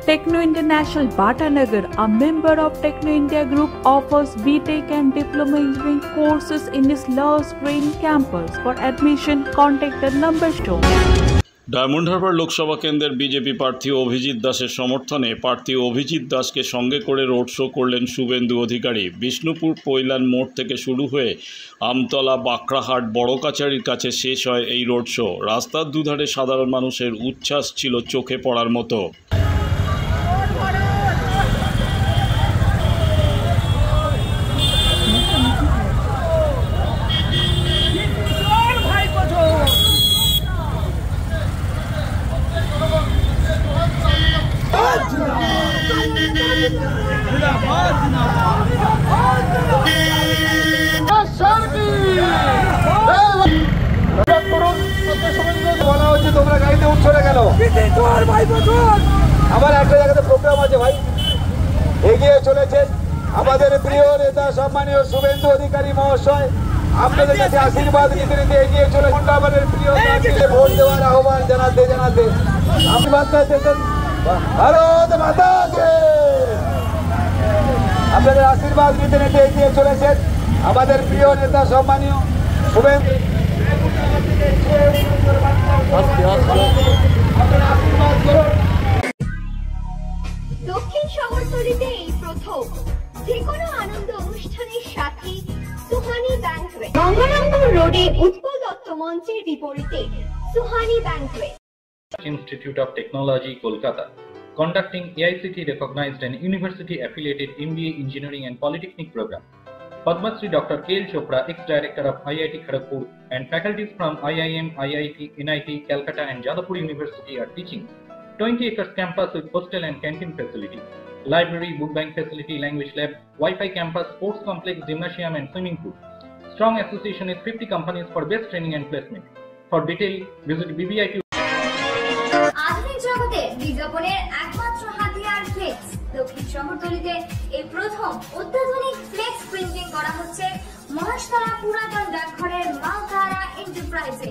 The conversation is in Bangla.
Techno International Bhatanagar, a member of Techno India Group, offers BTech and Diploma Engineering courses in its Lush Green campus. For admission, contact the number shown. Diamond Harbour Lok Sabha কেন্দ্রের বিজেপি প্রার্থী অভিজিৎ দাসের সমর্থনে প্রার্থী অভিজিৎ দাসকে সঙ্গে করে রোড শো করলেন শুভেন্দু অধিকারী। বিষ্ণুপুর পৈলান মোড় থেকে শুরু হয়ে আমতলা বাঁকড়াহাট বড় কাছারির কাছে শেষ হয় এই রোড শো। রাস্তার দুধারে সাধারণ মানুষের উচ্ছ্বাস ছিল চোখে পড়ার মতো। তোমরা গাড়িতে উঠছো না কেন? আমার একটা জায়গাতে প্রোগ্রাম আছে ভাই। এগিয়ে চলেছেন আমাদের প্রিয় নেতা সম্মানীয় শুভেন্দু অধিকারী মহাশয়। আপনাদের কাছে আশীর্বাদ নিতে নিতে এগিয়ে চলে আমাদের প্রিয় ভোট দেওয়ার আহ্বান জানাতে জানাতে আশীর্বাদ দিতেন ভারত মাতাকে। আপনাদের আশীর্বাদ নিতে নিতে এগিয়ে চলেছেন আমাদের প্রিয় নেতা সম্মানীয় শুভেন্দু। দক্ষিণ শহরতলিতে এই প্রথম যেকোনো আনন্দ অনুষ্ঠানের সাথে সুহানি ব্যাংকুয়েট, গঙ্গারামপুর রোডে উৎপল দত্ত মঞ্চের বিপরীতে Suhani banquet. Institute of Technology, Kolkata, conducting AICT recognized and university affiliated MBA Engineering and Polytechnic program. Padma Shri Dr. K.L. Chopra, ex-director of IIT Kharagpur, and faculties from IIM, IIT, NIT, Calcutta and Jadavpur University are teaching. 20 acres campus with hostel and canteen facility, library, book bank facility, language lab, Wi-Fi campus, sports complex, gymnasium and swimming pool. Strong association with 50 companies for best training and placement. For detail, visit BBIT. আধুনিক জগতে বিজ্ঞাপনের একমাত্র হাতিয়ার ফ্লেক্স। দক্ষিণ শহরতলিতে এই প্রথম অত্যাধুনিক ফ্লেক্স প্রিন্টিং করা হচ্ছে মহাশতলা পুরাতন ডাকঘরের মা তারা এন্টারপ্রাইজে।